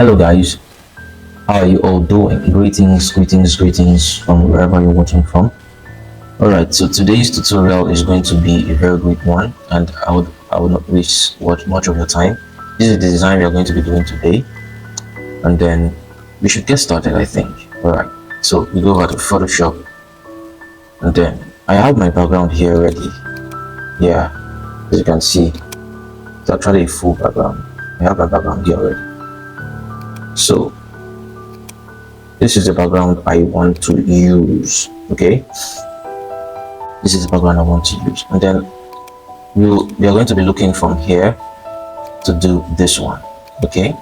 Hello guys, how are you all doing? Greetings from wherever you're watching from. Alright, so today's tutorial is going to be a very good one, and I would not waste much of your time. This is the design we are going to be doing today, and then we should get started, I think. Alright, so we go over to Photoshop, and then I have my background here already. Yeah, as you can see, it's actually a full background. I have my background here already. So this is the background I want to use. Okay, this is the background I want to use, and then we are going to be looking from here to do this one. Okay,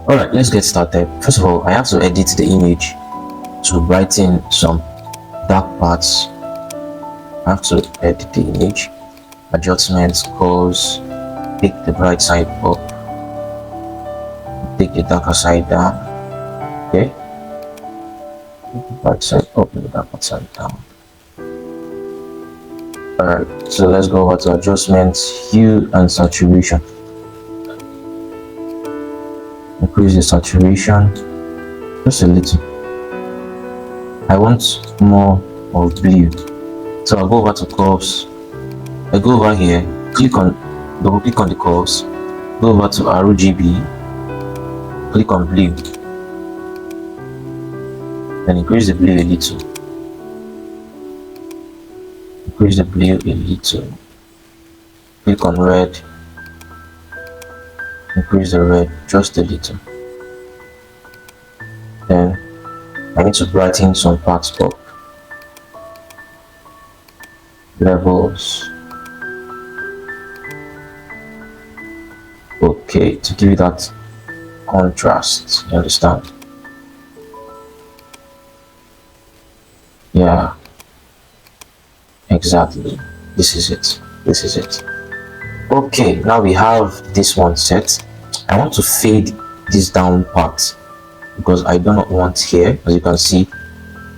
all right, let's get started. First of all, I have to edit the image to brighten some dark parts. I have to edit the image, adjustments, colors, pick the bright side up, take the darker side down. Okay, bright side up and the darker side down. Alright, so let's go over to adjustments, hue and saturation. Increase the saturation just a little. I want more of blue, so I'll go over to curves. I go over here, double click on the curves, go over to RGB, click on blue, then increase the blue a little. Increase the blue a little. Click on red. Increase the red just a little. Then I need to brighten some parts up. Levels. Okay, to give it that contrast. You understand? Yeah. Exactly, this is it. Okay, now we have this one set. I want to fade this down part because I do not want here. As you can see,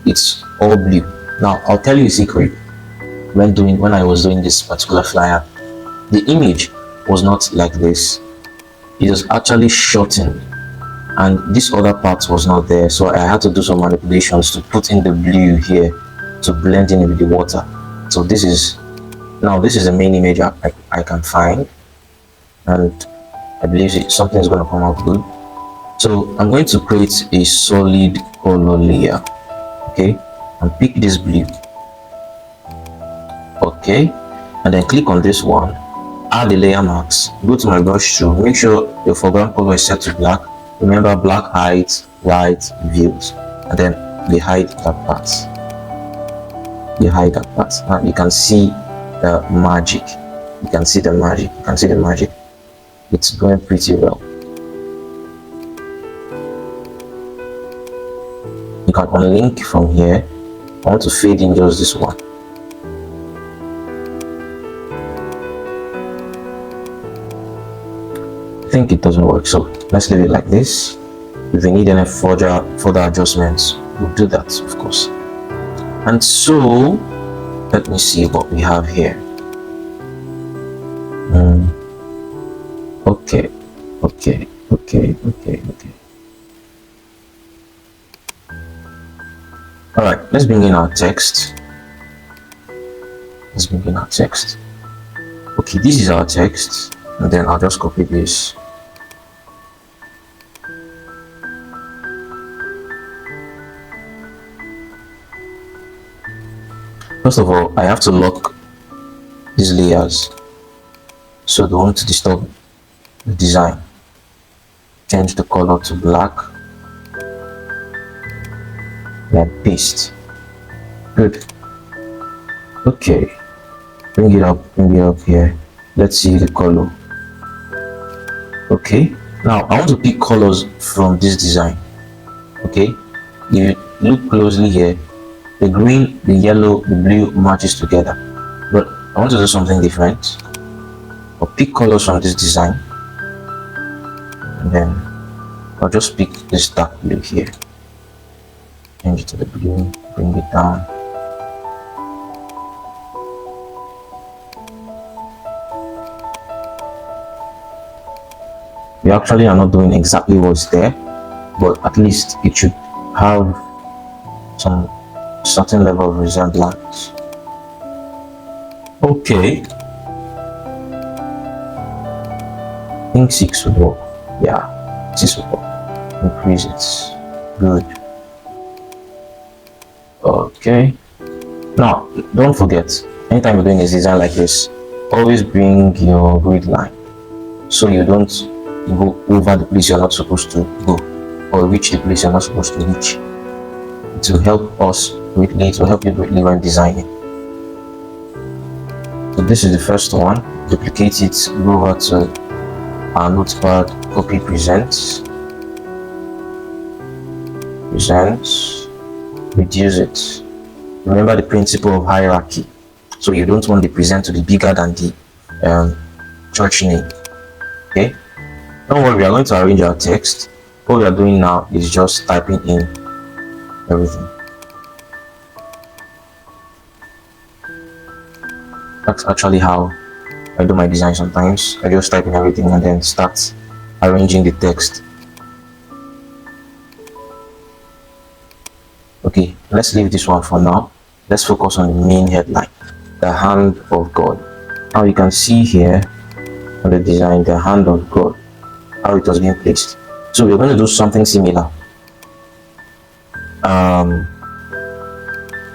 it's all blue. Now I'll tell you a secret. When I was doing this particular flyer, the image was not like this. It was actually shortened, and this other part was not there, so I had to do some manipulations to put in the blue here to blend in with the water. So this is the main image I can find, and I believe something is going to come out good. So I'm going to create a solid color layer. Okay, and pick this blue. Okay, and then click on this one, add the layer mask, go to my brush tool, make sure your foreground color is set to black. Remember, black hides white views, and then we hide that part. Now you can see the magic. It's going pretty well. You can unlink from here. I want to fade in just this one. I think it doesn't work, so let's leave it like this. If we need any further adjustments, we'll do that, of course. And so let me see what we have here. Okay. All right, let's bring in our text. Okay, this is our text, and then I'll just copy this. First of all, I have to lock these layers so they won't disturb the design. Change the color to black, then paste. Good. Okay, bring it up here. Let's see the color. Okay, now I want to pick colors from this design. Okay, if you look closely here, the green, the yellow, the blue matches together, but I want to do something different. I'll pick colors from this design, and then I'll just pick this dark blue here, change it to the blue, bring it down. We actually are not doing exactly what's there, but at least it should have some certain level of resemblance. Okay, I think 6 would work. Yeah, 6 would work. Increase it. Good. Okay. Now, don't forget, anytime you're doing a design like this, always bring your grid line so you don't go over the place you're not supposed to go or reach the place you're not supposed to reach. It will help us greatly, it will help you greatly when designing. So this is the first one. Duplicate it, go over to our notepad, copy presents, reduce it. Remember the principle of hierarchy. So you don't want the present to be bigger than the church name. Okay, don't worry, we are going to arrange our text. What we are doing now is just typing in everything. That's actually how I do my design sometimes. I just type in everything and then start arranging the text. Okay, let's leave this one for now. Let's focus on the main headline, the hand of God. Now you can see here on the design, the hand of God, how it was being placed. So we're going to do something similar.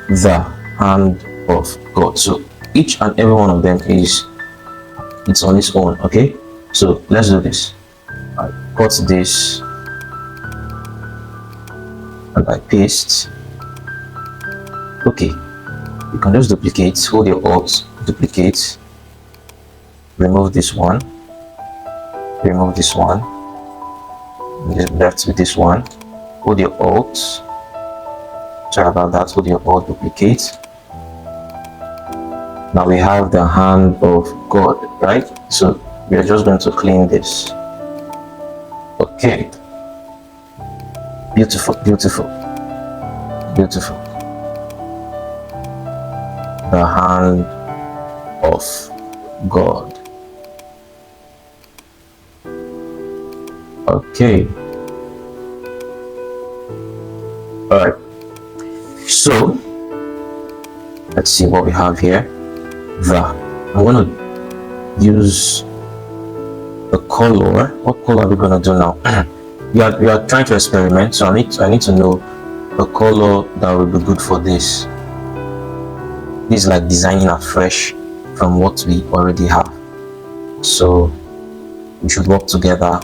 The hand of God. So each and every one of them it's on its own. Okay, so let's do this. I cut this and I paste. Okay, you can just duplicate, hold your alt, duplicate, remove this one, just left with this one, hold your alt, sorry about that, hold your alt, duplicate. Now we have the hand of God, right? So we are just going to clean this. Okay, beautiful. The hand of God. Okay. All right. So let's see what we have here. I'm going to use the color. What color are we going to do now? we are trying to experiment, so I need to know the color that will be good for this. This is like designing afresh from what we already have, so we should work together.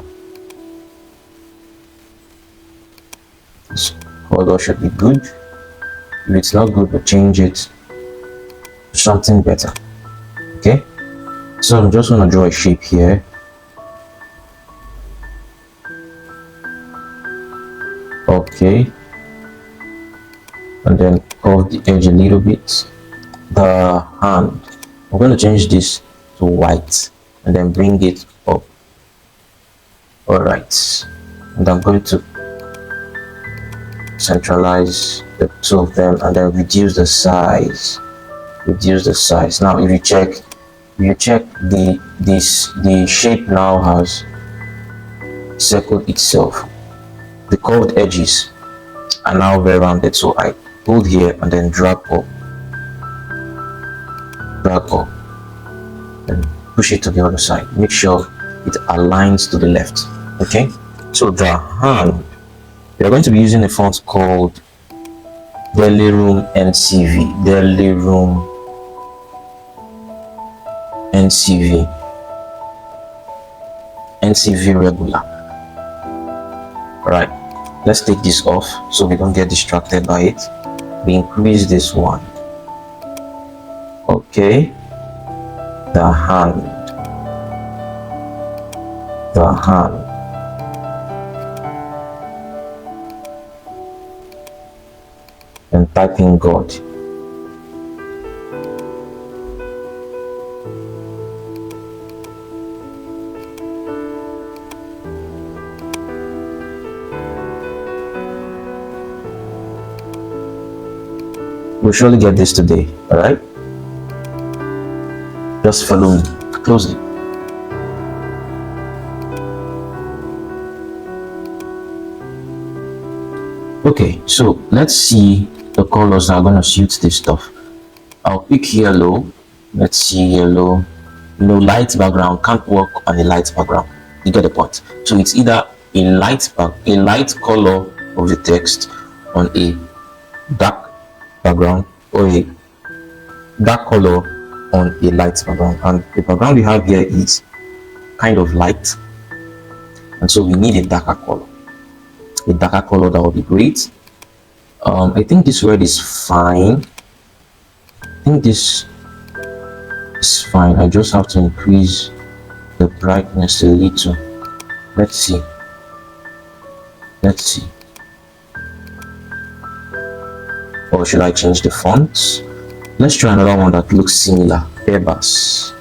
This color should be good. If it's not good, we'll change it to something better. Okay, so I'm just going to draw a shape here. Okay, and then curve the edge a little bit. The hand, I'm going to change this to white and then bring it up. All right, and I'm going to centralize the two of them and then reduce the size. Now if you check the shape now has circled itself. The curved edges are now very rounded, so I hold here and then drag up and push it to the other side. Make sure it aligns to the left. Okay, so the hand, we are going to be using a font called Deliroom NCV regular. All right, let's take this off so we don't get distracted by it. We increase this one. Okay, the hand, and type in God. We'll surely get this today. All right, just follow me closely. Okay, so let's see the colors that are going to suit this stuff. I'll pick yellow. Let's see yellow. Light background can't work on a light background. You get the point. So it's either a light color of the text on a dark background, or a dark color on a light background. And the background we have here is kind of light, and so we need a darker color. A darker color, that would be great. I think this red is fine. I think this is fine. I just have to increase the brightness a little. Let's see. Or should I change the fonts? Let's try another one that looks similar. Pebas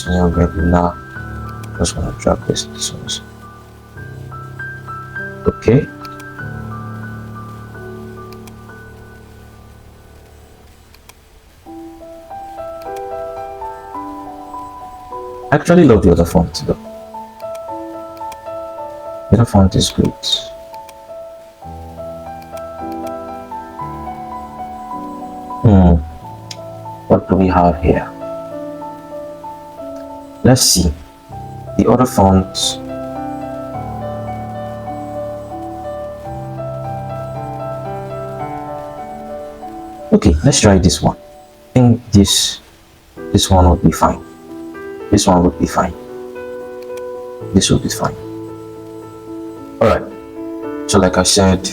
new regular. Just gonna drag this one. Okay. I actually love the other font though. The other font is great. What do we have here? Let's see. The other fonts. Okay, let's try this one. I think this one would be fine. This one would be fine. This will be fine. Alright. So like I said,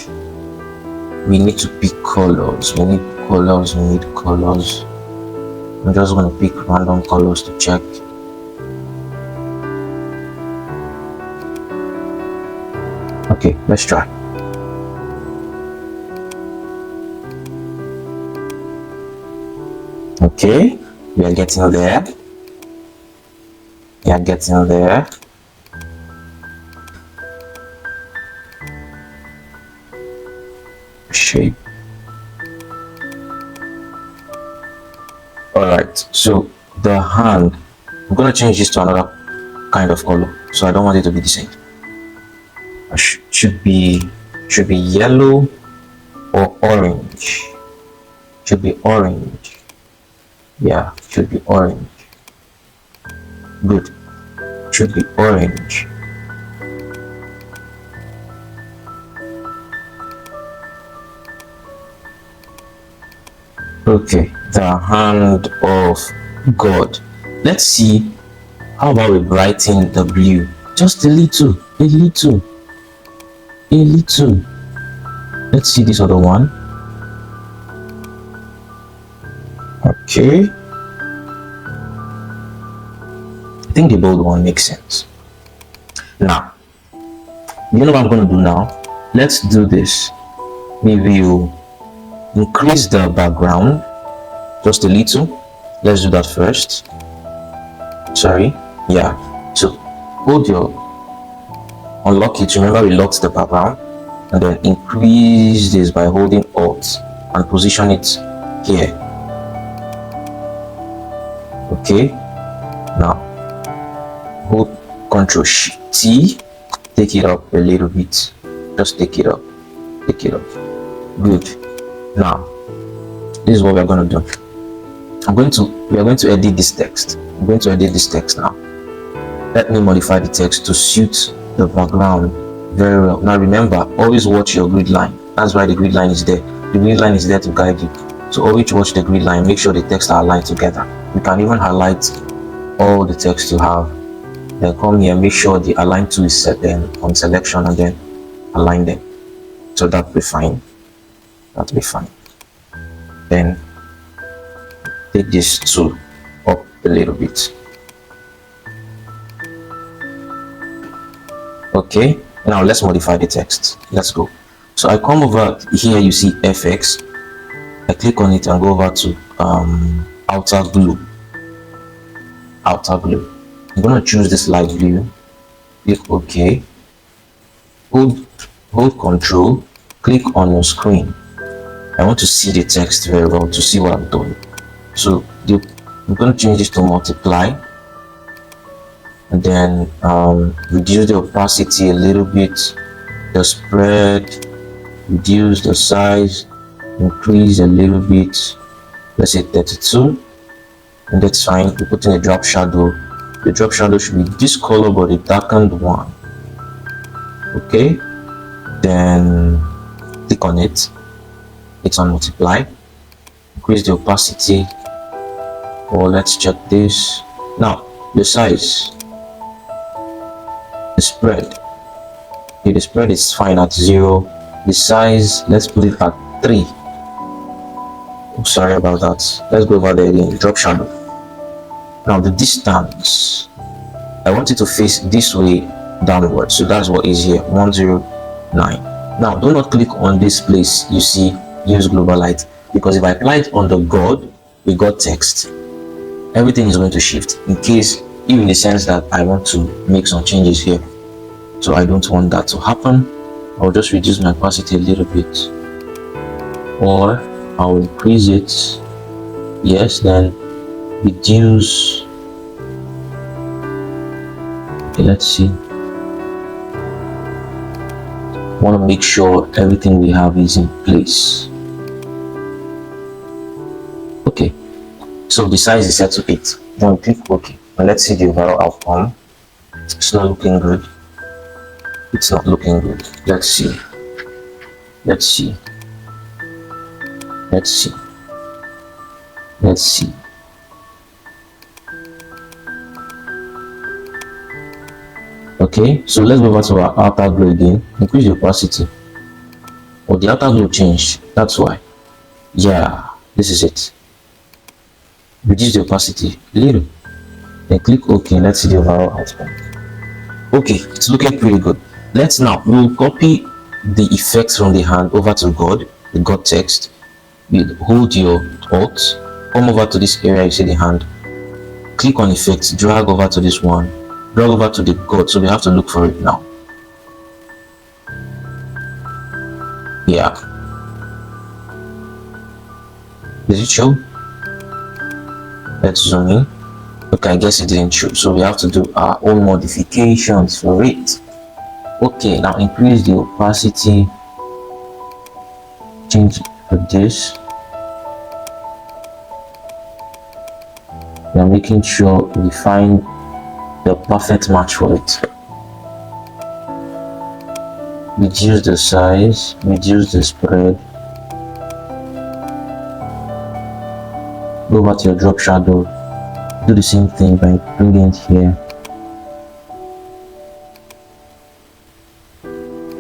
we need to pick colors. We need colors. I'm just going to pick random colors to check. Okay, let's try. Okay, we are getting there. Shape. Alright, so the hand, I'm going to change this to another kind of color, so I don't want it to be the same. Should be yellow or orange. Should be orange. Yeah, should be orange. Good. Should be orange. Okay, the hand of God. Let's see. How about we brighten the blue? Just a little. Let's see this other one. Okay. I think the bold one makes sense. Now, you know what I'm going to do now? Let's do this. Maybe you increase the background just a little. Let's do that first. Sorry. Yeah. So hold your unlock it. Remember we locked the background, and then increase this by holding Alt and position it here. Okay. Now hold Ctrl Shift T, take it up a little bit. Just take it up. Good. Now this is what we're going to do. We are going to edit this text. I'm going to edit this text now. Let me modify the text to suit the background very well. Now remember, always watch your grid line. That's why the grid line is there. The grid line is there to guide you. So always watch the grid line. Make sure the text are aligned together. You can even highlight all the text you have. Then come here, make sure the align tool is set then on selection, and then align them. So that'll be fine. Then take this tool up a little bit. Okay, now let's modify the text. Let's go. So I come over here, you see FX. I click on it and go over to outer blue. I'm going to choose this light blue. Click OK. Hold Control. Click on your screen. I want to see the text very well to see what I'm doing. So I'm going to change this to multiply. and then reduce the opacity a little bit, the spread, reduce the size, increase a little bit, let's say 32, and that's fine. We put in a drop shadow. The drop shadow should be this color but a darkened one. Okay, then click on it, it's on multiply, increase the opacity, or let's check this. Now the size, the spread, okay, the spread is fine at 0. The size, let's put it at 3. Oh, sorry about that. Let's go over there again. Drop shadow. Now the distance, I want it to face this way downward, so that's what is here, 109. Now do not click on this place you see use global light, because if I apply it on the god, we got text, everything is going to shift, in case, even in the sense that I want to make some changes here. So I don't want that to happen. I'll just reduce my opacity a little bit, or I'll increase it. Yes, then reduce. Okay, let's see. Want to make sure everything we have is in place. Okay, so the size is set to 8. Then click OK, and let's see the overall outcome. It's not looking good. It's not looking good. Let's see. Let's see. Let's see. Let's see. Okay, so let's go over to our outer glow again. Increase the opacity. Oh, the outer glow changed. That's why. Yeah, this is it. Reduce the opacity a little. Then click OK. Let's see the overall outcome. Okay, it's looking pretty good. Let's now, we'll copy the effects from the hand over to God, the God text. You hold your Alt, come over to this area, you see the hand, click on effects, drag over to this one, drag over to the God, so we have to look for it now. Yeah. Does it show? Let's zoom in. Okay, I guess it didn't show, so we have to do our own modifications for it. Okay, now increase the opacity, change for this. We are making sure we find the perfect match for it. Reduce the size, reduce the spread. Go back to your drop shadow, do the same thing by bringing it here.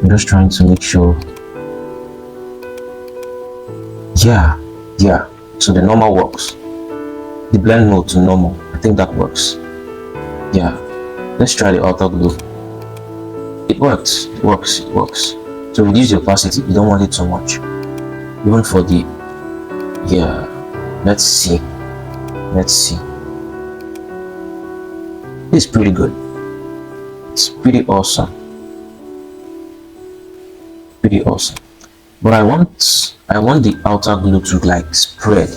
I'm just trying to make sure. Yeah, so the normal works. The blend mode to normal, I think that works. Yeah, let's try the outer glow. It works, it works, it works. So reduce the opacity, you don't want it too much. Even for the, yeah, let's see. It's pretty good. It's pretty awesome. Pretty awesome. But I want the outer glow to like spread.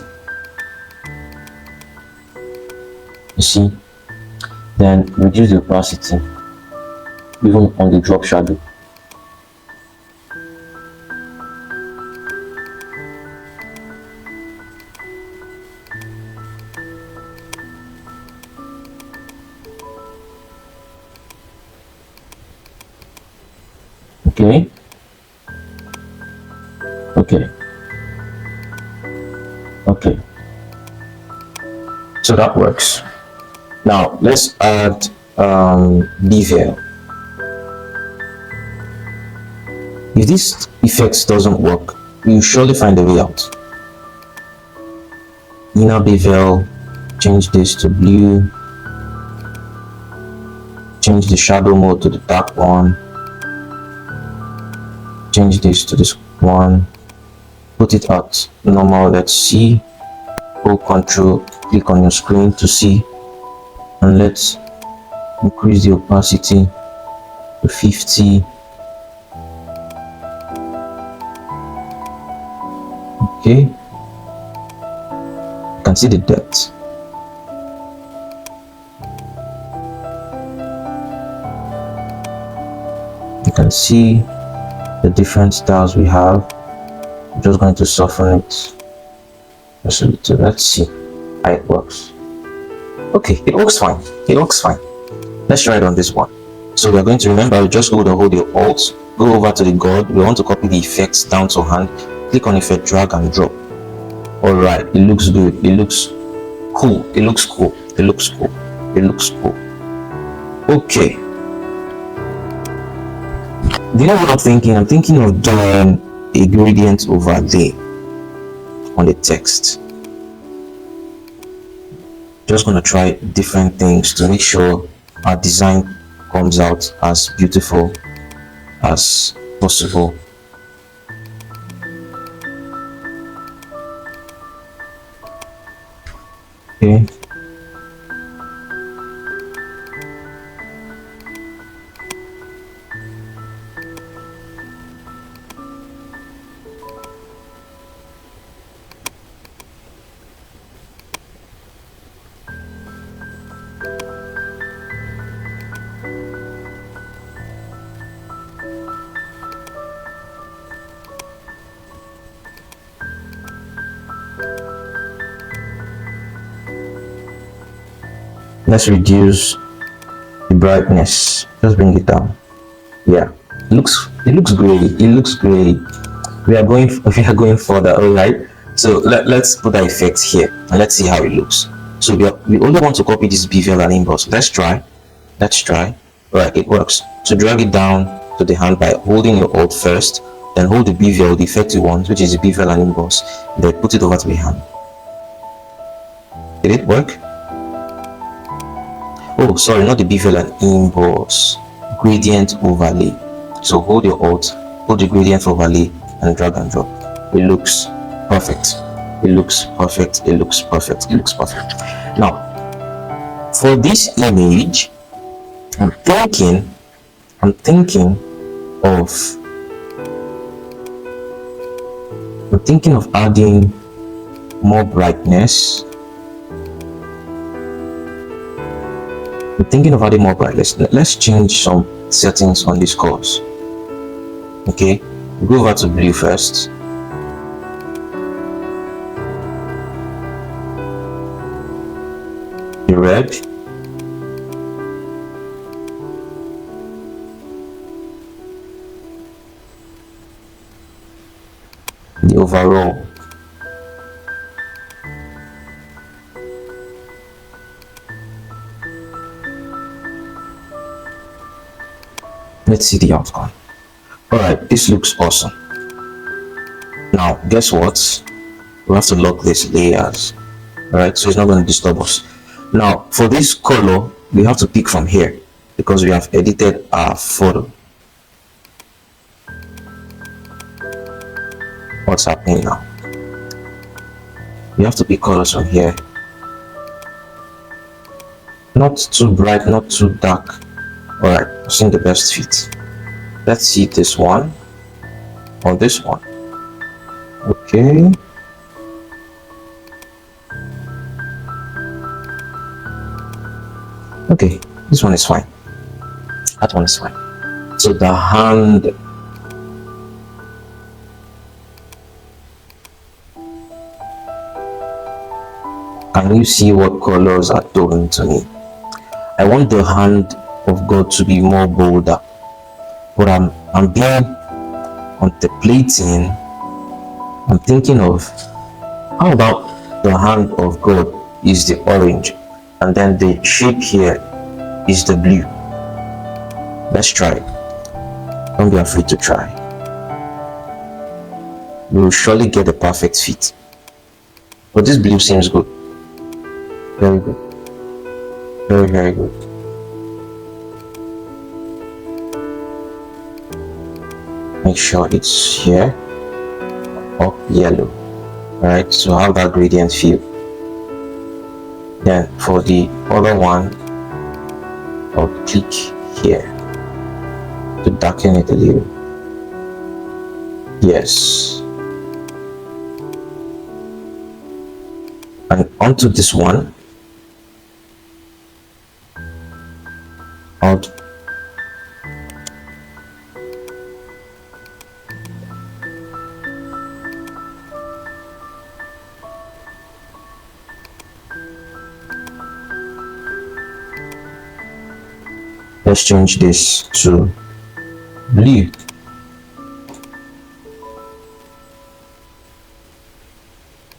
You see? Then reduce the opacity, even on the drop shadow. Okay. Okay, so that works. Now let's add bevel. If this effect doesn't work, you'll surely find a way out. Inner bevel, change this to blue, change the shadow mode to the dark one, change this to this one, put it at normal. Let's see. Hold Control, click on your screen to see, and let's increase the opacity to 50. Okay, you can see the depth. You can see the different styles we have. I'm just going to soften it just a little. Let's see how it works. Okay, it works fine. It works fine. Let's try it on this one. So we're going to remember, you just hold your alt, go over to the God. We want to copy the effects down to hand. Click on effect, drag and drop. Alright, it looks good. It looks cool. It looks cool. It looks cool. It looks cool. Okay. Do you know what I'm thinking? I'm thinking of doing a gradient overlay on the text. Just gonna try different things to make sure our design comes out as beautiful as possible. Okay. Let's reduce the brightness. Just bring it down. Yeah, it looks great. It looks great. We are going further. All right. So let's put the effect here and let's see how it looks. So we only want to copy this bevel and emboss. Let's try. All right, it works. So drag it down to the hand by holding your alt first, then hold the bevel, the effective one, which is the bevel and emboss, then put it over to the hand. Did it work? Oh, sorry, not the bevel and emboss, gradient overlay. So hold your alt, hold the gradient overlay and drag and drop. It looks perfect. It looks perfect. It looks perfect. It looks perfect. Now, for this image, I'm thinking of adding more brightness. Let's change some settings on this course. Okay, we go over to blue first. The red. The overall. Let's see the outcome. Alright, this looks awesome. Now, guess what? We have to lock this layers. Alright, so it's not going to disturb us. Now, for this color, we have to pick from here because we have edited our photo. What's happening now? We have to pick colors from here. Not too bright, not too dark. Alright, I've seen the best fit. Let's see this one or this one. Okay. Okay, this one is fine. That one is fine. So the hand. Can you see what colors are doing to me? I want the hand of God to be more bolder, but I'm being contemplating. I'm thinking of how about the hand of God is the orange and then the shape here is the blue. Let's try it. Don't be afraid to try. We will surely get a perfect fit. But this blue seems good. Very good. Very, very good. Make sure it's here or yellow. Alright, so how that gradient feel? Then for the other one, I'll click here to darken it a little. Yes. And onto this one, Let's change this to blue.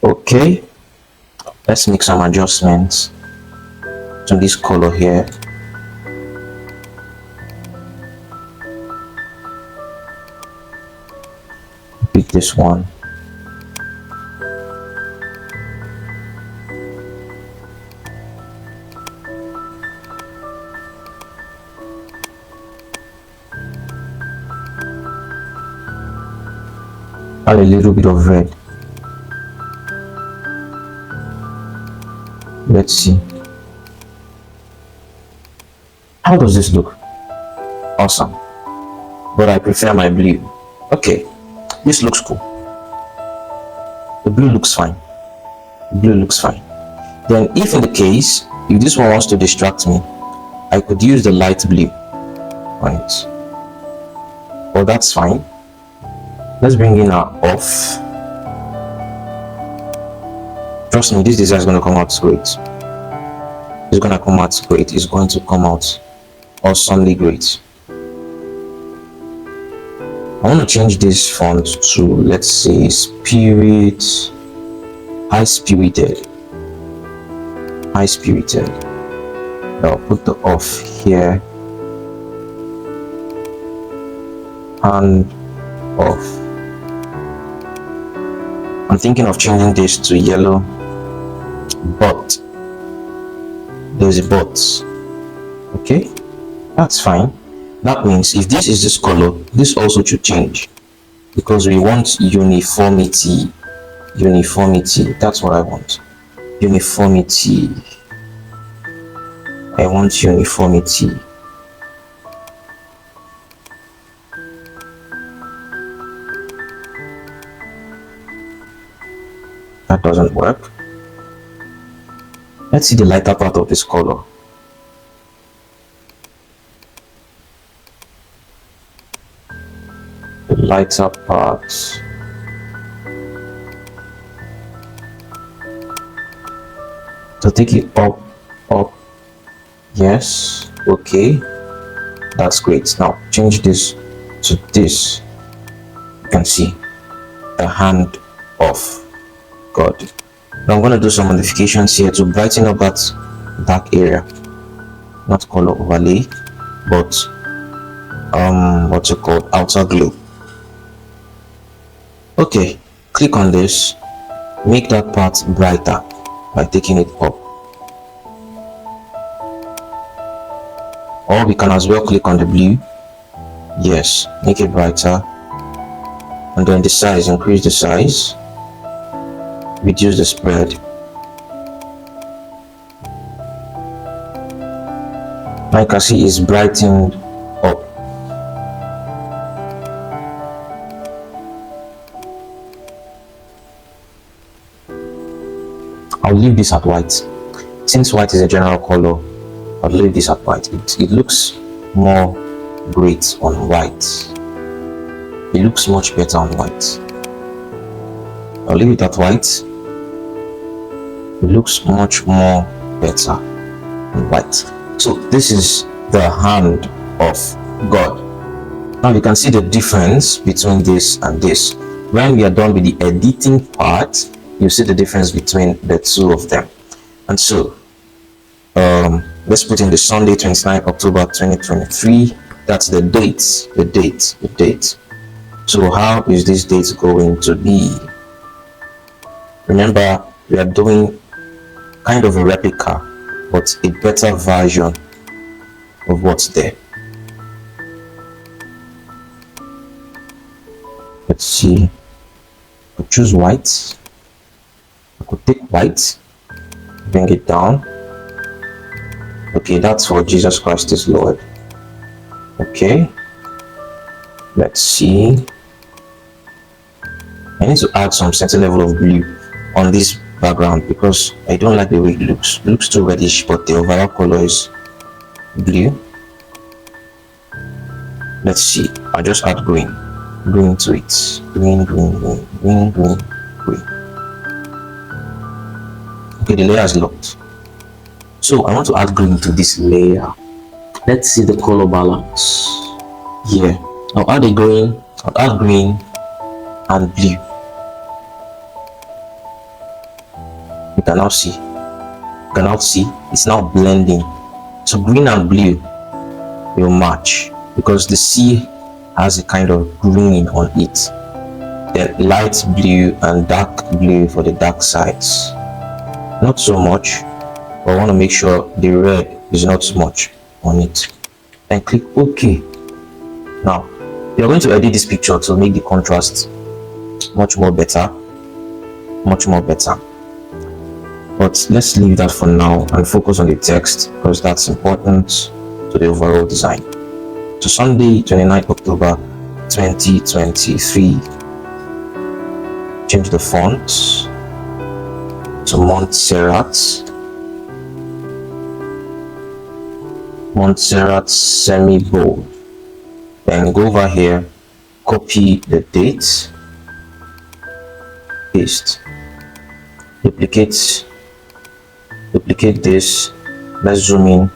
Okay, let's make some adjustments to this color here. Pick this one. Add a little bit of red. Let's see. How does this look? Awesome. But I prefer my blue. Okay, this looks cool. The blue looks fine. The blue looks fine. Then if in the case, if this one wants to distract me, I could use the light blue on it. Well, that's fine. Let's bring in our off. Trust me, this design is going to come out great. It's going to come out great. It's going to come out awesomely great. I want to change this font to, let's say, Spirit, High Spirited. High Spirited. I'll put the off here and off. I'm thinking of changing this to yellow, but there's a but. Okay, that's fine. That means if this is this color, this also should change, because we want uniformity. Uniformity, that's what I want. Uniformity. I want uniformity. That doesn't work. Let's see the lighter part of this color. The lighter part. So take it up, up. Yes, okay. That's great. Now change this to this. You can see the hand of God. Now I'm going to do some modifications here to brighten up that dark area. Not color overlay, but what's it called, outer glow. Okay, click on this, make that part brighter by taking it up, or we can as well click on the blue. Yes, make it brighter, and then the size, increase the size, reduce the spread. Now you can see it's brightened up. I'll leave this at white. Since white is a general color, I'll leave this at white. It looks more great on white. It looks much better on white. I'll leave it at white. It looks much more better on white. So this is the hand of God. Now you can see the difference between this and this. When we are done with the editing part, you see the difference between the two of them. And so let's put in the Sunday, 29 October 2023. That's the date, the date. So how is this date going to be? Remember, we are doing kind of a replica, but a better version of what's there. Let's see. I choose white. I could take white, bring it down. Okay, that's for Jesus Christ is Lord. Okay, let's see. I need to add some certain level of blue on this background because I don't like the way it looks. It looks too reddish, but the overall color is blue. Let's see. I'll just add green to it. Green. Okay, the layer is locked. So I want to add green to this layer. Let's see the color balance. Yeah, I'll add a green, I'll add green and blue. You can now see, it's now blending. So green and blue will match because the sea has a kind of green on it. Then light blue and dark blue for the dark sides. Not so much, but I want to make sure the red is not so much on it. Then click OK. Now you're going to edit this picture to make the contrast much more better. But let's leave that for now and focus on the text because that's important to the overall design. So Sunday 29th October 2023. Change the font to Montserrat semi-bold. Then go over here, copy the date, paste, duplicate this. Let's zoom in,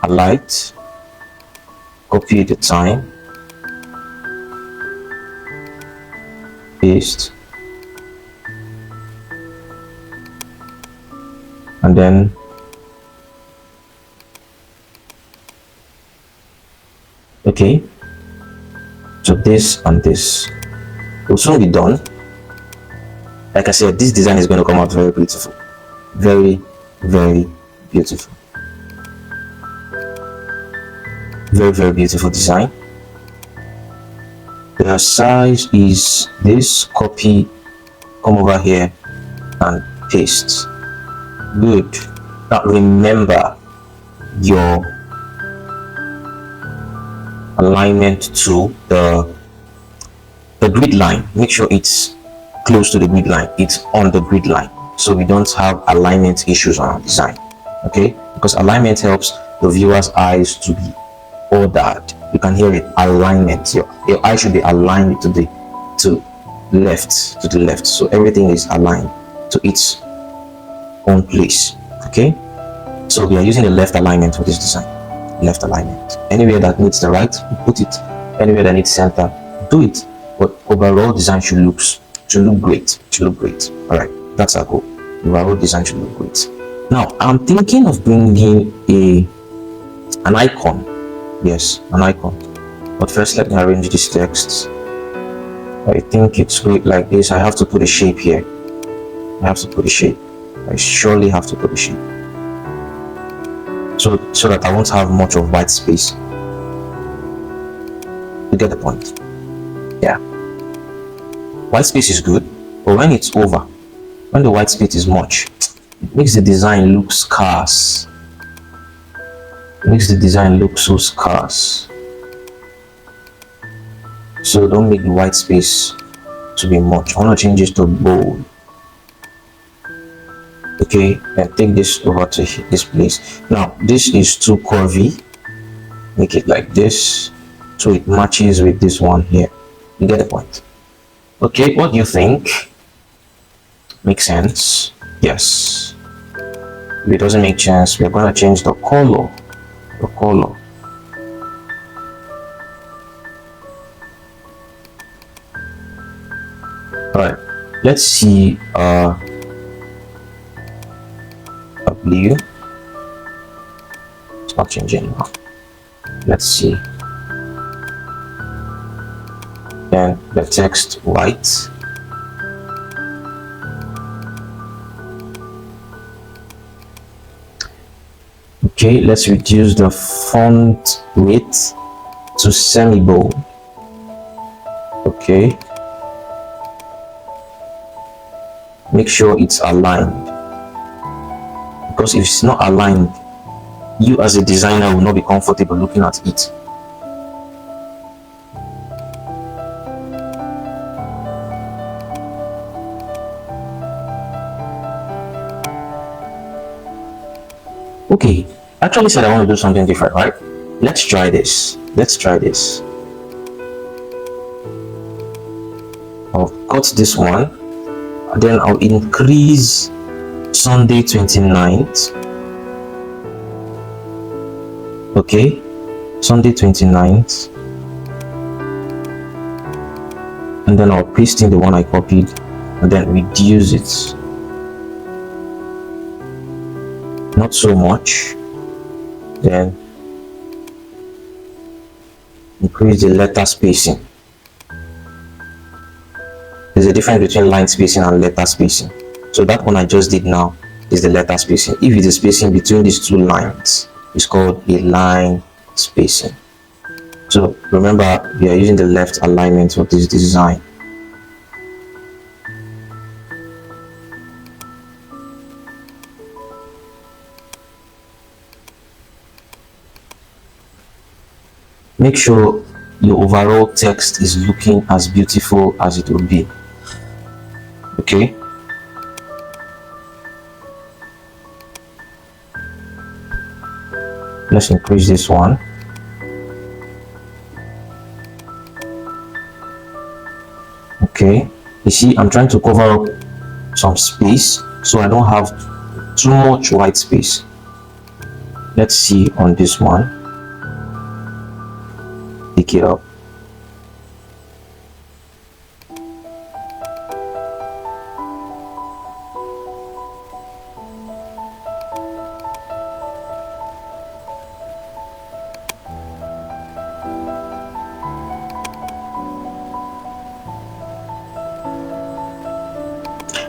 highlight, copy the time, paste, and then okay, so this and this will soon be done. Like I said, this design is going to come out very beautiful, very beautiful, very beautiful design. The size is this. Copy, come over here and paste. Good. Now remember your alignment to the grid line. Make sure it's close to the grid line, it's on the grid line, so we don't have alignment issues on our design. Okay, because alignment helps the viewer's eyes to be ordered. You can hear it, alignment. Your eye should be aligned to the left, so everything is aligned to its own place. Okay, so we are using the left alignment for this design. Left alignment, anywhere that needs the right, put it. Anywhere that needs center, do it. But overall design should look great. All right, that's our goal. Overall design should look great. Now I'm thinking of bringing an icon. Yes, an icon. But first let me arrange this text. I think it's great like this. I have to put a shape here. I surely have to put a shape, so that I won't have much of white space. You get the point? Yeah, white space is good, but when it's over, when the white space is much, it makes the design look scarce. It makes the design look so scarce. So don't make the white space to be much. I want to change this to bold. Okay, and take this over to this place. Now this is too curvy. Make it like this so it matches with this one here. You get the point? Okay, what do you think? Makes sense? Yes. If it doesn't make sense, we're going to change the color. Alright, let's see a blue. It's not changing now. Let's see. Then the text white. Okay, let's reduce the font width to semi-bold. Okay, make sure it's aligned, because if it's not aligned, you as a designer will not be comfortable looking at it. Okay, actually said I want to do something different, right? Let's try this. I'll cut this one, and then I'll increase Sunday 29th Okay, Sunday 29th, and then I'll paste in the one I copied and then reduce it, not so much, then increase the letter spacing. There's a difference between line spacing and letter spacing. So that one I just did now is the letter spacing. If it is spacing between these two lines, it's called a line spacing. So remember, we are using the left alignment of this design. Make sure your overall text is looking as beautiful as it will be. Okay, let's increase this one. Okay, you see, I'm trying to cover up some space so I don't have too much white space. Let's see on this one, pick it up.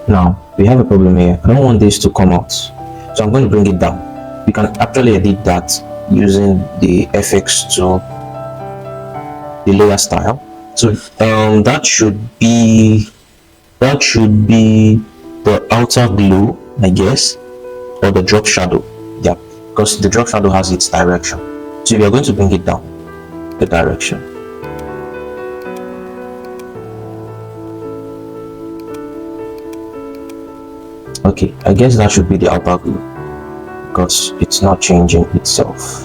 Now we have a problem here. I don't want this to come out, so I'm going to bring it down. We can actually edit that using the FX tool, the layer style. So that should be the outer glow, I guess, or the drop shadow. Yeah, because the drop shadow has its direction. So we are going to bring it down the direction. Okay, I guess that should be the outer glue because it's not changing itself.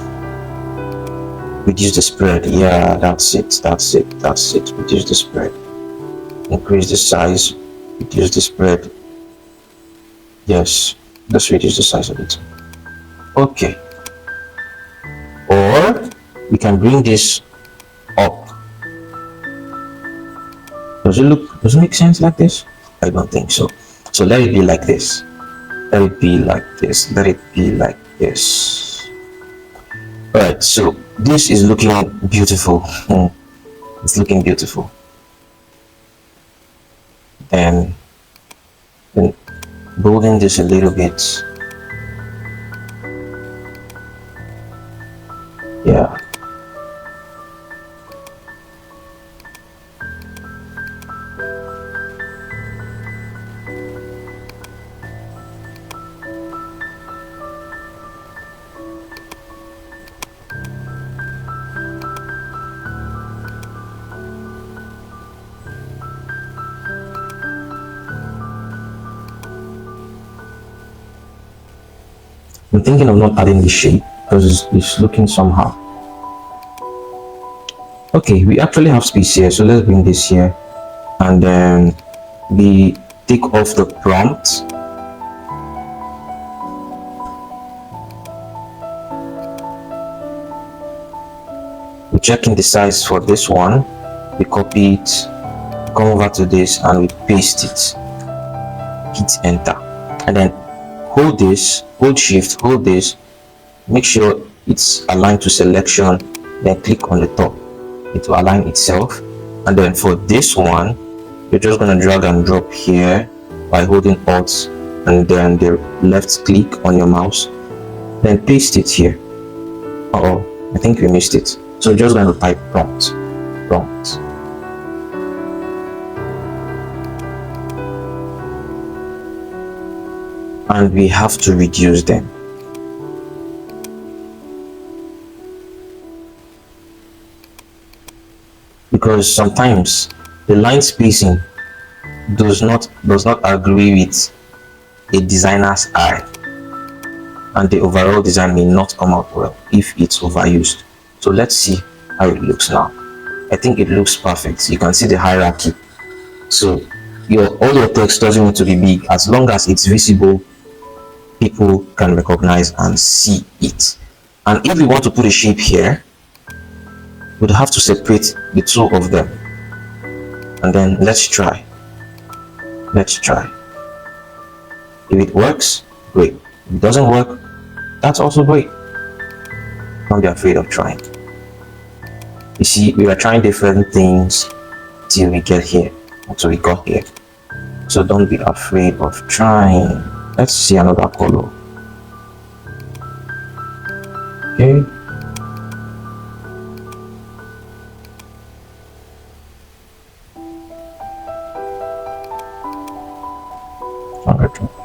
Reduce the spread. Yeah, that's it. Reduce the spread. Increase the size. Reduce the spread. Yes, let's reduce the size of it. Okay. Or we can bring this up. Does it make sense like this? I don't think so. So let it be like this. Let it be like this. Let it be like this. Alright, so this is looking beautiful. It's looking beautiful. Then building this a little bit. Yeah. I'm thinking of not adding the shape because it's looking somehow. Okay, we actually have space here, so let's bring this here and then we take off the prompt. We're checking the size for this one. We copy it, come over to this and we paste it. Hit enter and then hold this, hold shift, hold this, make sure it's aligned to selection, then click on the top. It will align itself. And then for this one, you're just going to drag and drop here by holding Alt and then the left click on your mouse, then paste it here. I think we missed it. So we're just going to type prompt. And we have to reduce them. Because sometimes the line spacing does not agree with a designer's eye, and the overall design may not come out well if it's overused. So let's see how it looks now. I think it looks perfect. You can see the hierarchy. So all your text doesn't need to be big. As long as it's visible, people can recognize and see it. And if we want to put a shape here, we'd have to separate the two of them. And then let's try. If it works, great. If it doesn't work, that's also great. Don't be afraid of trying. You see, we are trying different things till we get here, until we got here. So don't be afraid of trying. Let's see another color. Okay.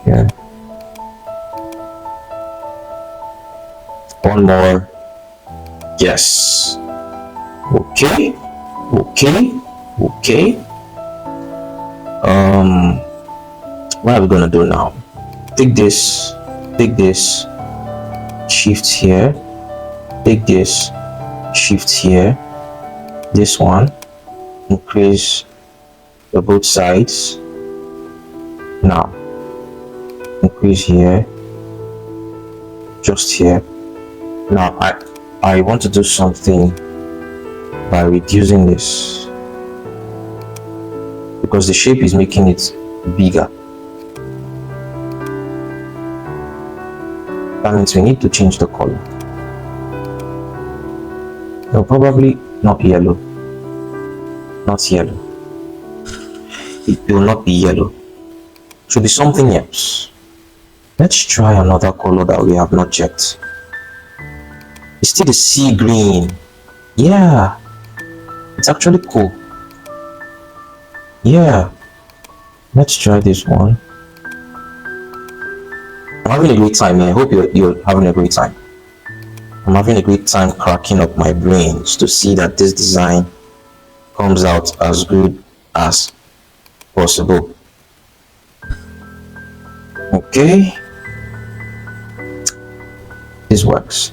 Here. One more. Yes. Okay. What are we gonna do now? Take this, shift here, take this, shift here, this one, increase the both sides. Now increase here, just here. Now I want to do something by reducing this because the shape is making it bigger. That means we need to change the color. No, probably not yellow. It will not be yellow. Should be something else. Let's try another color that we have not checked. It's still the sea green. Yeah, it's actually cool. Yeah, let's try this one. I'm having a great time. I hope you're having a great time. I'm having a great time cracking up my brains to see that this design comes out as good as possible. Okay, this works.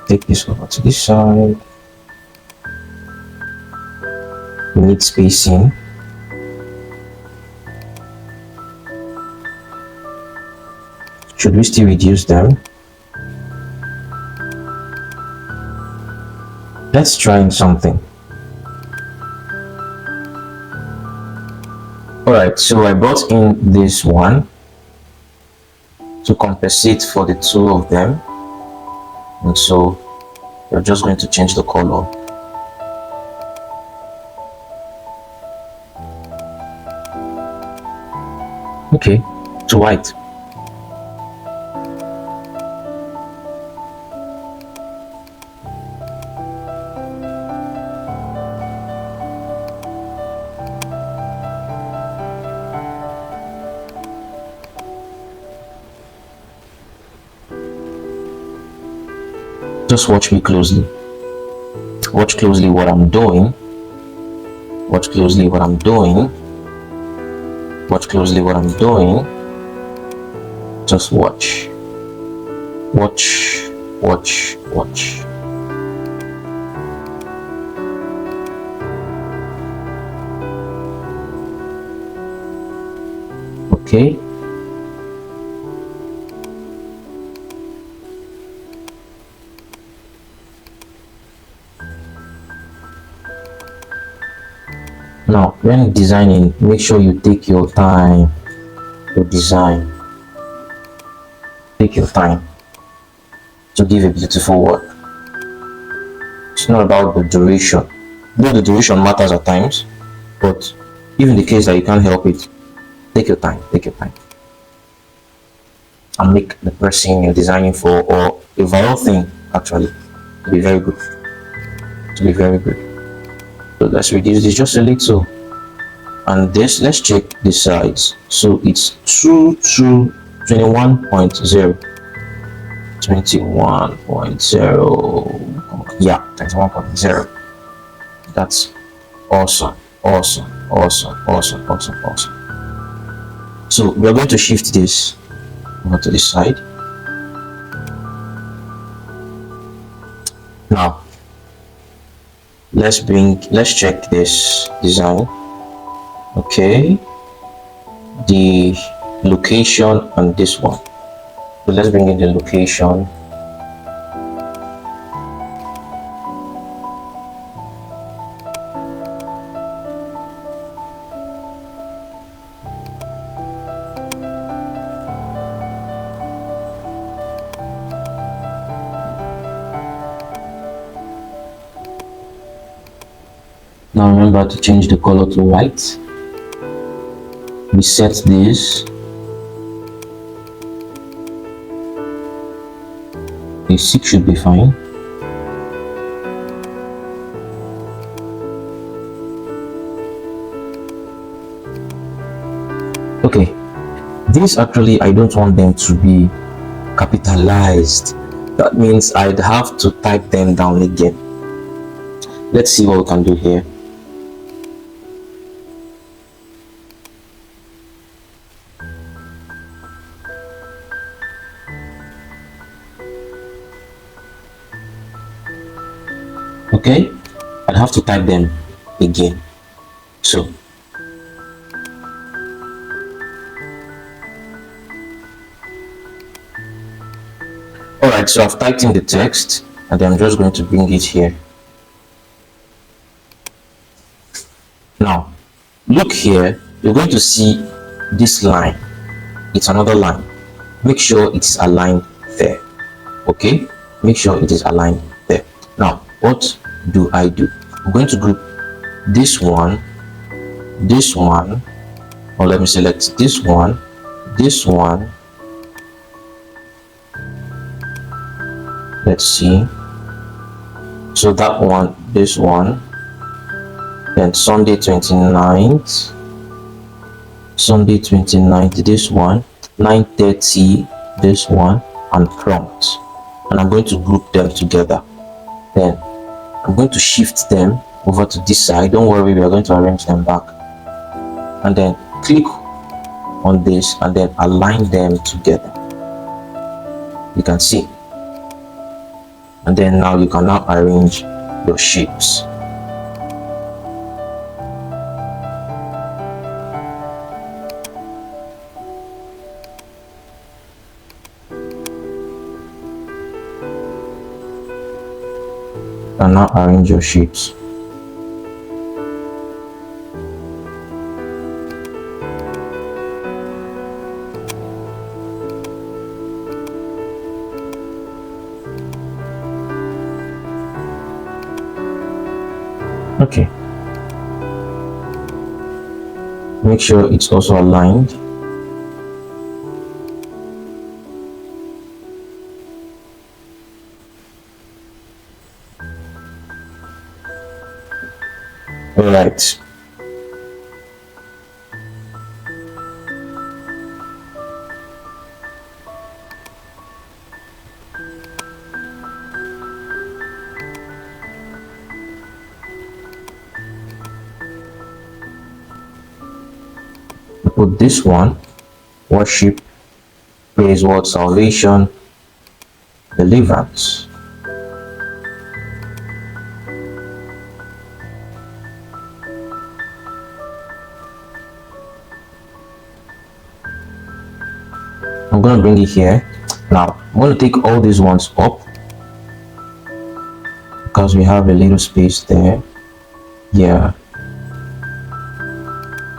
Take this over to this side. We need spacing. Should we still reduce them? Let's try something. Alright, so I brought in this one to compensate for the two of them, and so we're just going to change the color. Okay, to white. Just watch me closely. Watch closely what I'm doing. Watch closely what I'm doing. Watch closely what I'm doing. Just watch. Watch. Okay. Now, when designing, make sure you take your time to design. Take your time to give a beautiful work. It's not about the duration. Though the duration matters at times, but even the case that you can't help it, take your time. And make the person you're designing for, or the overall thing, actually, to be very good. So let's reduce this just a little, and this, let's check the sides. So it's 21.0, 21.0, yeah, 21.0. That's awesome. So we're going to shift this over to the side. Now let's check this design. Okay, the location and this one. So let's bring in the location. Now remember to change the color to white. We set this. A 6 should be fine. Okay, this actually I don't want them to be capitalized. That means I'd have to type them down again. Let's see what we can do here. Okay, I'd have to type them again. So alright, so I've typed in the text and I'm just going to bring it here. Now look here, you're going to see this line. It's another line. Make sure it's aligned there. Okay, make sure it is aligned there. Now what do? I'm going to group this one, or let me select this one, let's see, so that one, this one, then Sunday 29th, this one, 9:30, this one, and prompt, and I'm going to group them together. Then I'm going to shift them over to this side. Don't worry, we are going to arrange them back, and then click on this and then align them together. You can see, and then now you can now arrange your shapes. And now arrange your shapes. Okay, make sure it's also aligned. All right, put this one, worship, praise, word, salvation, deliverance. I'm going to bring it here. Now I'm going to take all these ones up because we have a little space there. Yeah,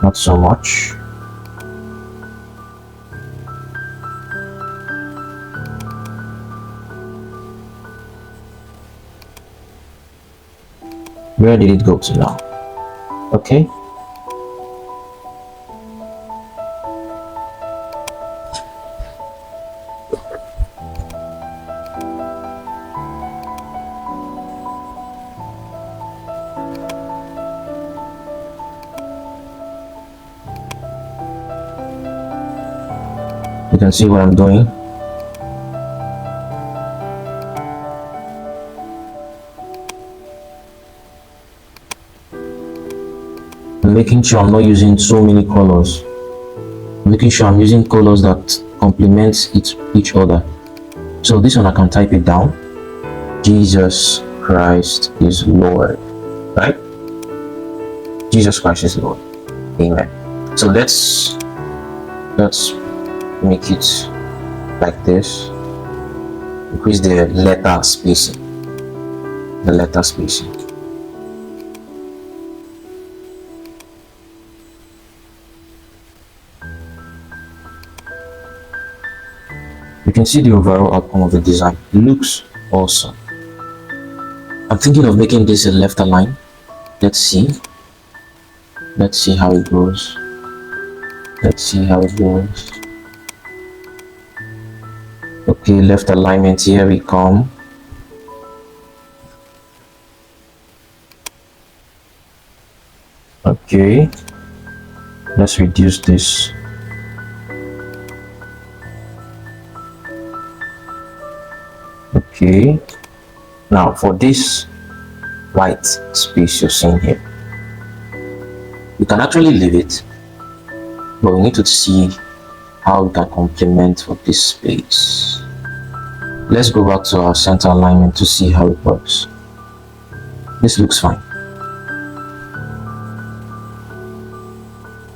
not so much. Where did it go to now? Okay, you can see what I'm doing. I'm making sure I'm not using so many colors. I'm making sure I'm using colors that complement each other. So this one I can type it down. Jesus Christ is Lord, right? Jesus Christ is Lord. Amen. So let's make it like this. Increase the letter spacing. The letter spacing. You can see the overall outcome of the design. It looks awesome. I'm thinking of making this a left align. Let's see. Let's see how it goes. Let's see how it goes. Okay, left alignment, here we come. Okay, let's reduce this. Okay, now for this white space you're seeing here, you can actually leave it, but we need to see how we can complement for this space. Let's go back to our center alignment to see how it works. This looks fine.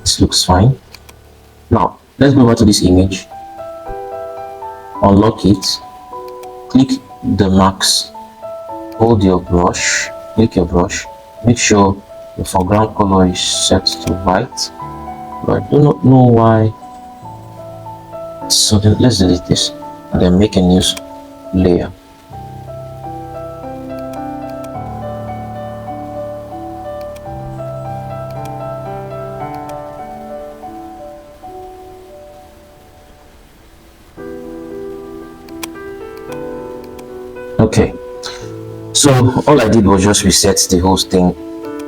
This looks fine. Now let's go back to this image, unlock it, click the marks, hold your brush, click your brush, make sure the foreground color is set to white, but I do not know why. So then let's delete this and then make a new layer. Okay, so all I did was just reset the whole thing.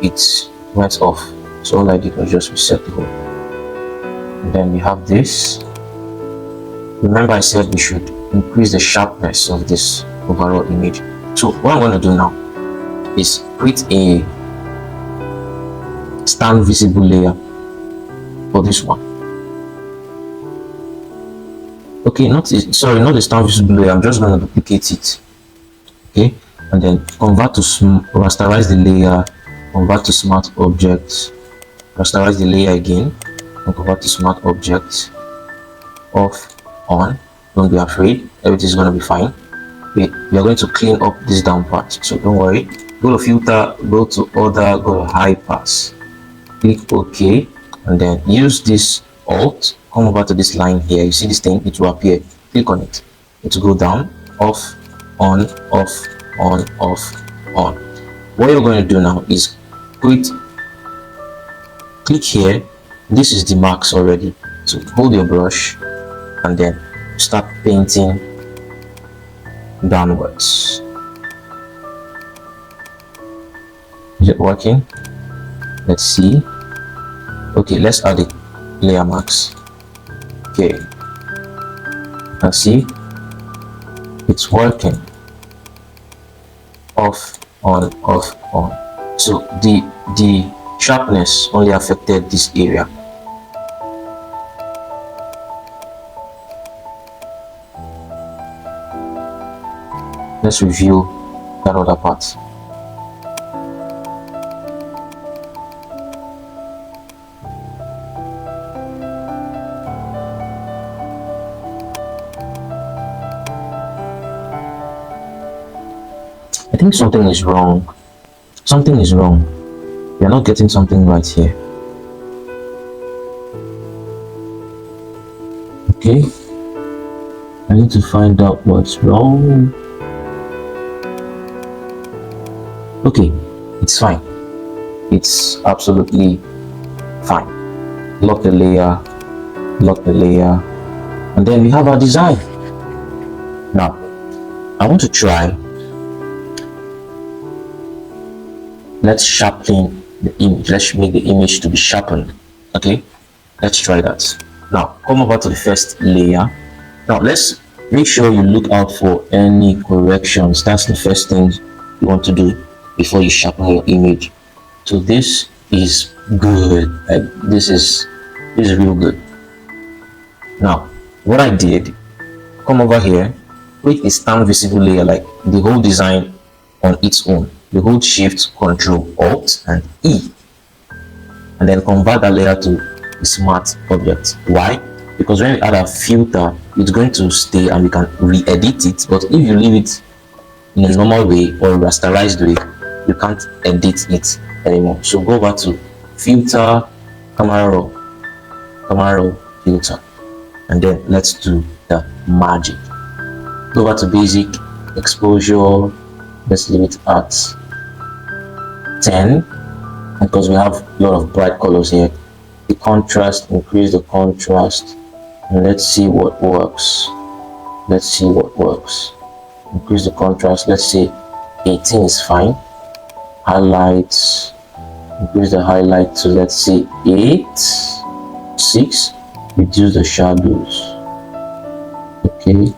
It went off, so all I did was just reset the whole. And then we have this. Remember I said we should increase the sharpness of this overall image. So what I'm going to do now is create a stand visible layer for this one. Okay, not the stand visible layer. I'm just going to duplicate it. Okay, and then convert to rasterize the layer, convert to smart objects, rasterize the layer again, and convert to smart objects. Off, on. Don't be afraid, everything is going to be fine. We are going to clean up this down part, so don't worry. Go to filter, go to order, go to high pass, click OK, and then use this alt, come over to this line here. You see this thing, it will appear. Click on it, it will go down, off, on, off, on, off, on. What you're going to do now is click here. This is the marks already, so hold your brush and then start painting downwards. Is it working? Let's see. Okay, let's add the layer marks. Okay, you can see it's working. Off, on, off, on. So the sharpness only affected this area. Let's review that other part. I think something is wrong. Something is wrong. We are not getting something right here. Okay. I need to find out what's wrong. Okay, it's fine. It's absolutely fine. Lock the layer, and then we have our design. Now, I want to try. Let's sharpen the image. Let's make the image to be sharpened. Okay, let's try that. Now, come over to the first layer. Now, let's make sure you look out for any corrections. That's the first thing you want to do before you sharpen your image. So this is good. This is real good. Now, what I did, come over here, click the stand visible layer, like the whole design on its own. You hold Shift, Control, Alt, and E, and then convert that layer to a smart object. Why? Because when we add a filter it's going to stay and we can re-edit it. But if you leave it in a normal way or rasterized way, you can't edit it anymore. So go back to filter, camera raw filter, and then let's do the margin. Go back to basic, exposure, let's leave it at 10, because we have a lot of bright colors here. The contrast, increase the contrast, and let's see what works. Increase the contrast, let's say 18 is fine. Highlights, increase the highlight to, let's say 8, 6. Reduce the shadows. Okay,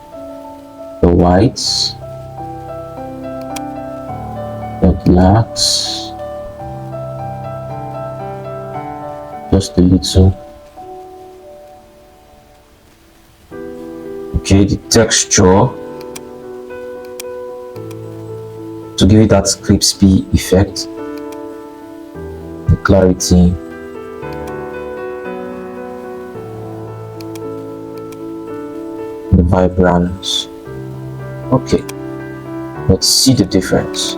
the whites, the blacks, just a little. Okay, the texture, to give it that crispy effect, the clarity, the vibrance. Okay, let's see the difference.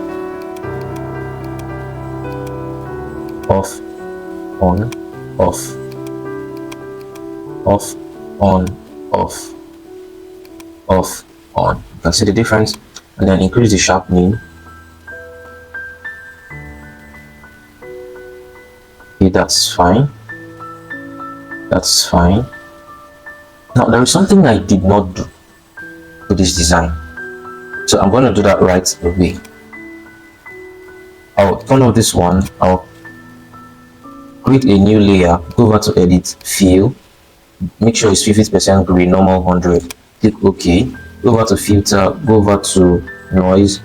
Off, on, off, off, on, off, off, on. You can see the difference. And then increase the sharpening. Okay, that's fine. Now there is something I did not do to this design, so I'm going to do that right away. I'll turn off this one. I'll create a new layer. Go over to edit, fill, make sure it's 50% gray, normal 100. Click OK. Go over to filter. Go over to noise.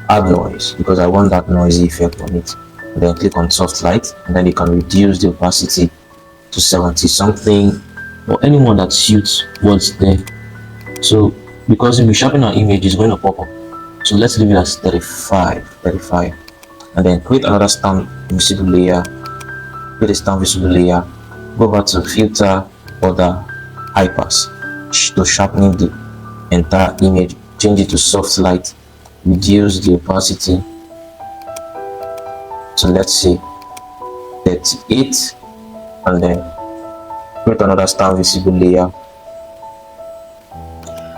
Add noise because I want that noisy effect on it. And then click on soft light, and then you can reduce the opacity to 70 something, or anyone that suits what's there. So because if we sharpen our image, it's going to pop up. So let's leave it as 35, and then create another stamp visible layer. Create a stamp visible layer. Go back to filter, other, high pass, to sharpening the entire image. Change it to soft light. Reduce the opacity. So let's say 38, and then create another stamp visible layer,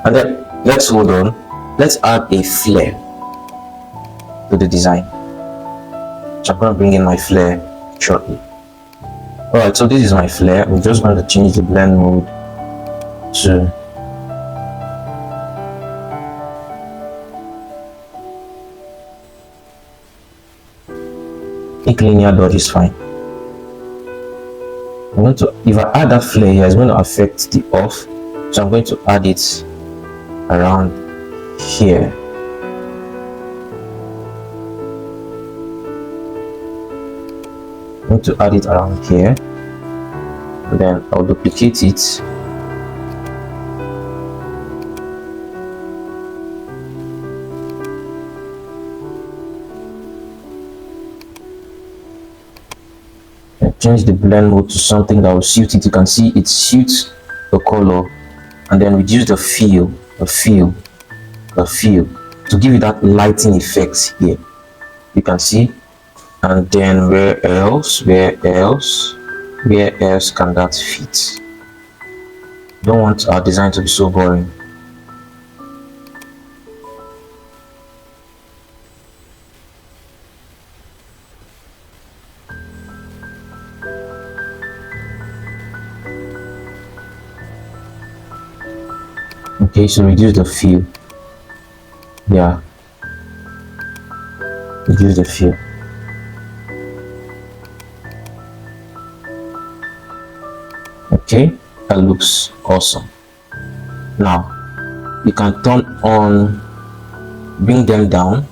and then let's hold on. Let's add a flare to the design. So I'm going to bring in my flare shortly. Alright, so this is my flare. We're just going to change the blend mode to linear dodge is fine. I'm going to, if I add that flare here, it's going to affect the off, so I'm going to add it around here. I'm going to add it around here, and then I'll duplicate it. Change the blend mode to something that will suit it. You can see it suits the color, and then reduce the feel to give it that lighting effect here. You can see, and then where else can that fit? Don't want our design to be so boring. Okay, so reduce the feel. Yeah, reduce the feel. Okay, that looks awesome. Now you can turn on, bring them down,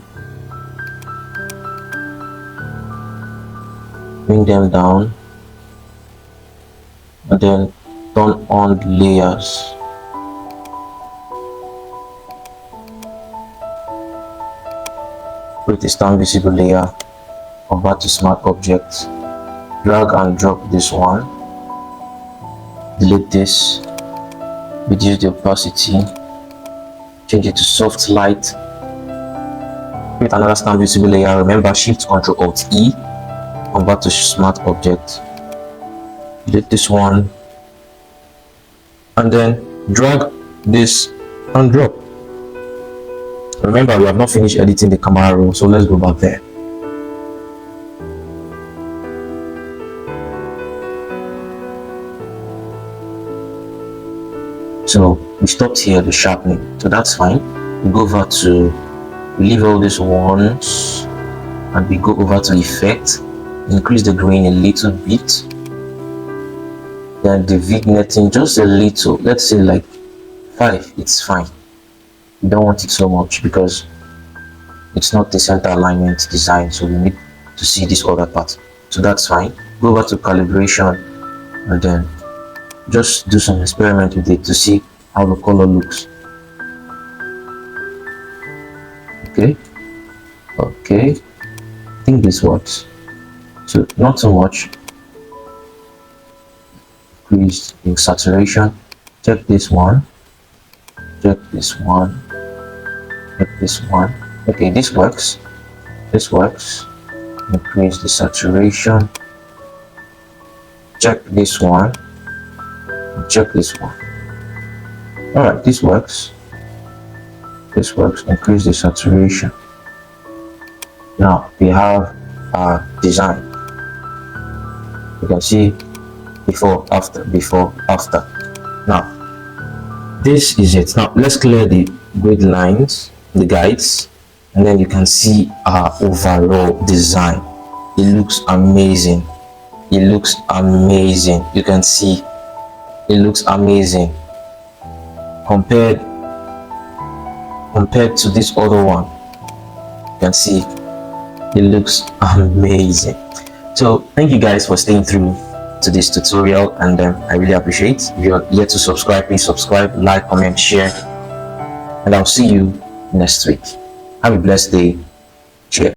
and then turn on the layers. Create a stamp visible layer, convert to smart objects, drag and drop this one, delete this, reduce the opacity, change it to soft light, create another stamp visible layer. Remember, Shift Ctrl Alt E, convert to smart object, delete this one, and then drag this and drop. Remember, we have not finished editing the camera roll, so let's go back there. So we stopped here, the sharpening, so that's fine. We go over to, we leave all these ones, and we go over to effect, increase the grain a little bit, then the vignetting just a little, let's say like 5, it's fine. We don't want it so much because it's not the center alignment design, so we need to see this other part, so that's fine. Go over to calibration and then just do some experiment with it to see how the color looks. Okay, I think this works, so not so much. Increase in saturation, check this one, check this one, check this one. Okay, this works, increase the saturation, check this one, check this one. All right, this works, increase the saturation. Now we have our design. You can see before, after. Now this is it. Now let's clear the grid lines, the guides, and then you can see our overall design. It looks amazing. You can see it looks amazing compared to this other one. You can see it looks amazing. So thank you guys for staying through to this tutorial, and I really appreciate. If you're yet to subscribe, please subscribe, like, comment, share, and I'll see you next week. Have a blessed day. Cheers.